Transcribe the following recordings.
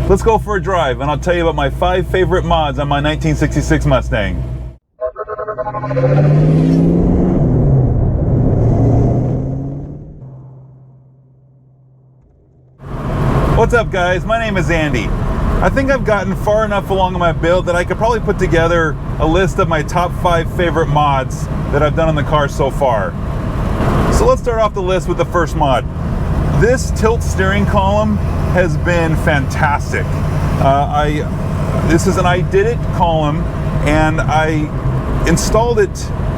Let's go for a drive and I'll tell you about my 5 favorite mods on my 1966 Mustang. What's up guys, my name is Andy. I think I've gotten far enough along in my build that I could probably put together a list of my top 5 favorite mods that I've done on the car so far. So let's start off the list with the first mod. This tilt steering column has been fantastic. This is an Ididit column, and I installed it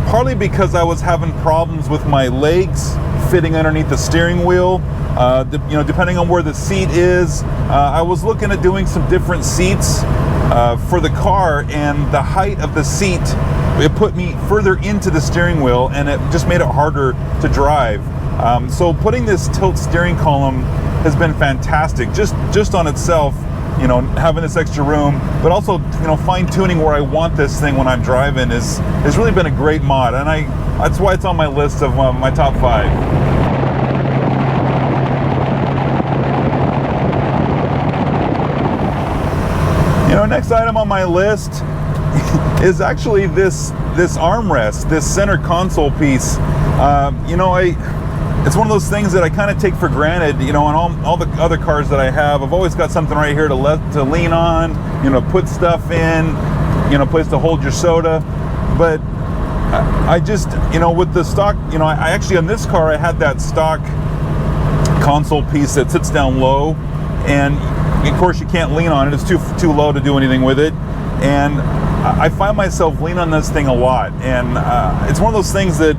partly because I was having problems with my legs fitting underneath the steering wheel. Depending on where the seat is, I was looking at doing some different seats for the car, and the height of the seat, it put me further into the steering wheel, and it just made it harder to drive. So putting this tilt steering column has been fantastic, just on itself, having this extra room, but also, fine-tuning where I want this thing when I'm driving has really been a great mod, and that's why it's on my list of my top 5. Next item on my list is actually this armrest, this center console piece. It's one of those things that I kind of take for granted, on all the other cars that I have. I've always got something right here to lean on, put stuff in, a place to hold your soda. But I just, with the stock, I actually, on this car, I had that stock console piece that sits down low, and of course you can't lean on it. It's too low to do anything with it. And I find myself leaning on this thing a lot. And it's one of those things that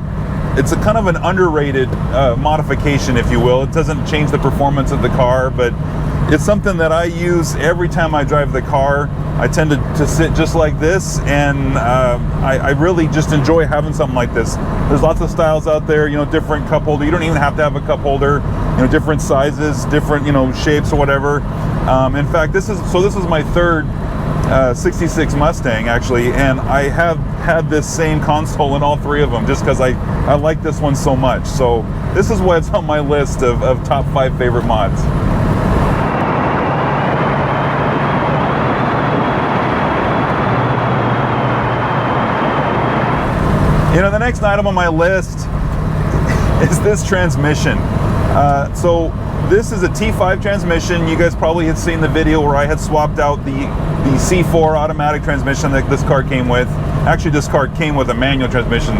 it's a kind of an underrated modification, if you will. It doesn't change the performance of the car, but it's something that I use every time I drive the car. I tend to sit just like this, and I really just enjoy having something like this. There's lots of styles out there, different cup holder. You don't even have to have a cup holder, different sizes, different, shapes or whatever. In fact, this is my third 66 Mustang actually, and I have had this same console in all 3 of them just because I like this one so much. So this is why it's on my list of top 5 favorite mods. The next item on my list is this transmission. So this is a T5 transmission. You guys probably had seen the video where I had swapped out the C4 automatic transmission that this car came with. Actually, this car came with a manual transmission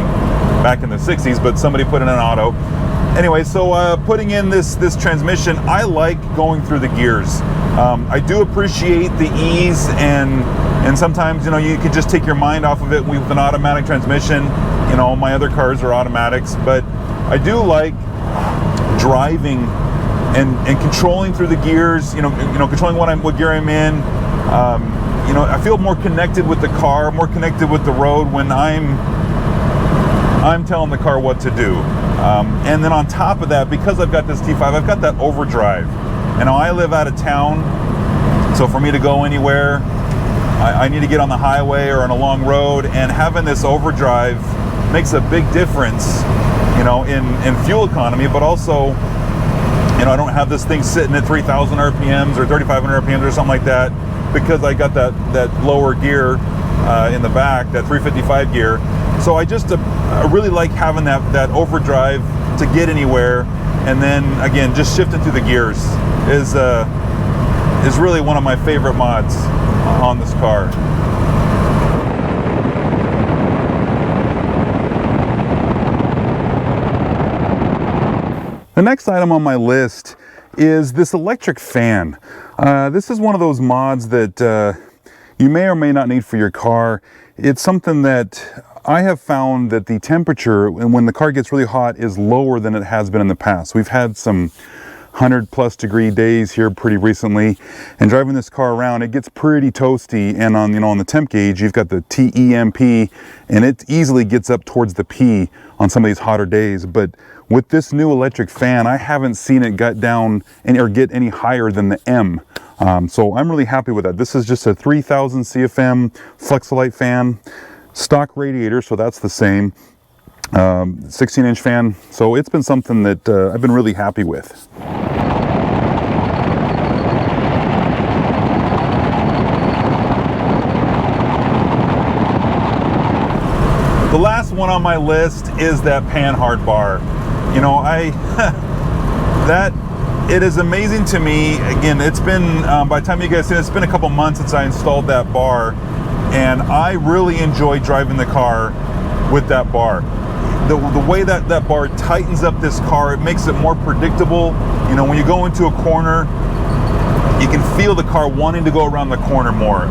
back in the 60s, but somebody put in an auto. Anyway, so putting in this transmission, I like going through the gears. I do appreciate the ease, and sometimes, you could just take your mind off of it with an automatic transmission. My other cars are automatics, but I do like driving and controlling through the gears, controlling what gear I'm in. I feel more connected with the car, more connected with the road when I'm telling the car what to do. And then on top of that, because I've got this T5, I've got that overdrive. I live out of town, so for me to go anywhere, I need to get on the highway or on a long road, and having this overdrive makes a big difference, in fuel economy, but also, I don't have this thing sitting at 3,000 RPMs or 3,500 RPMs or something like that, because I got that lower gear in the back, that 355 gear. So I really like having that overdrive to get anywhere, and then again, just shifting through the gears is really one of my favorite mods on this car. The next item on my list is this electric fan. This is one of those mods that you may or may not need for your car. It's something that I have found that the temperature, and when the car gets really hot, is lower than it has been in the past. We've had some 100+ degree days here pretty recently, and driving this car around, it gets pretty toasty. And on the temp gauge, you've got the TEMP, and it easily gets up towards the P on some of these hotter days. But with this new electric fan, I haven't seen it get down or get any higher than the M. So I'm really happy with that. This is just a 3000 CFM Flexolite fan, stock radiator, so that's the same. 16-inch fan, so it's been something that I've been really happy with. The last one on my list is that Panhard Bar. You know, it is amazing to me. Again, it's been, by the time you guys see it, it's been a couple months since I installed that bar, and I really enjoy driving the car with that bar. The way that bar tightens up this car, it makes it more predictable. You know, when you go into a corner, you can feel the car wanting to go around the corner more.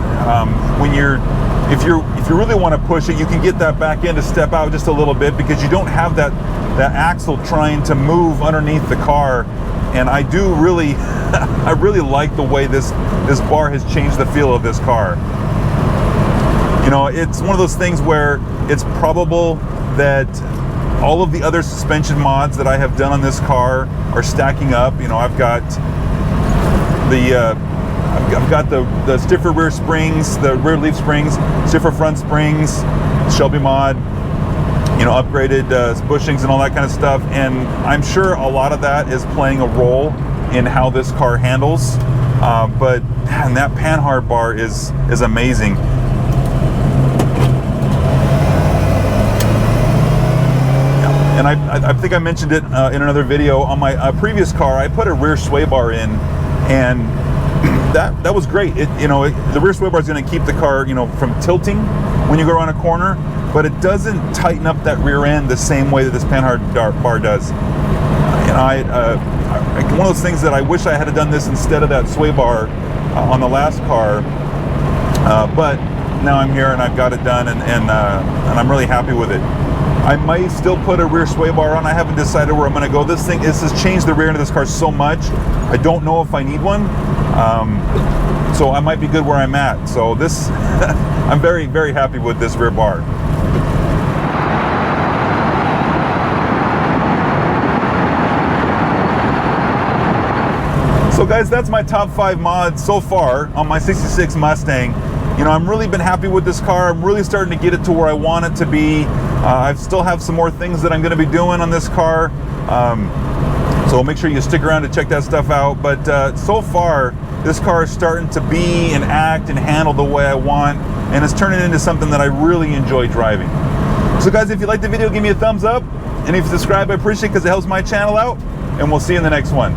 If you really want to push it, you can get that back end to step out just a little bit, because you don't have that axle trying to move underneath the car. And I do really, I really like the way this bar has changed the feel of this car. You know, it's one of those things where it's probable that all of the other suspension mods that I have done on this car are stacking up. You know, I've got the stiffer rear springs, the rear leaf springs, stiffer front springs, Shelby mod, you know, upgraded bushings and all that kind of stuff. And I'm sure a lot of that is playing a role in how this car handles. But man, that Panhard Bar is amazing. And I think I mentioned it in another video. On my previous car, I put a rear sway bar in, and that was great. The rear sway bar is going to keep the car, you know, from tilting when you go around a corner, but it doesn't tighten up that rear end the same way that this Panhard Bar does. And one of those things that I wish I had done this instead of that sway bar on the last car, but now I'm here and I've got it done, and I'm really happy with it. I might still put a rear sway bar on. I haven't decided where I'm going to go. This has changed the rear end of this car so much. I don't know if I need one. So I might be good where I'm at. So this, I'm very, very happy with this rear bar. So guys, that's my top 5 mods so far on my 66 Mustang. You know, I've really been happy with this car. I'm really starting to get it to where I want it to be. I still have some more things that I'm going to be doing on this car. So make sure you stick around to check that stuff out. But so far, this car is starting to be and act and handle the way I want, and it's turning into something that I really enjoy driving. So guys, if you like the video, give me a thumbs up. And if you subscribe, I appreciate it because it helps my channel out. And we'll see you in the next one.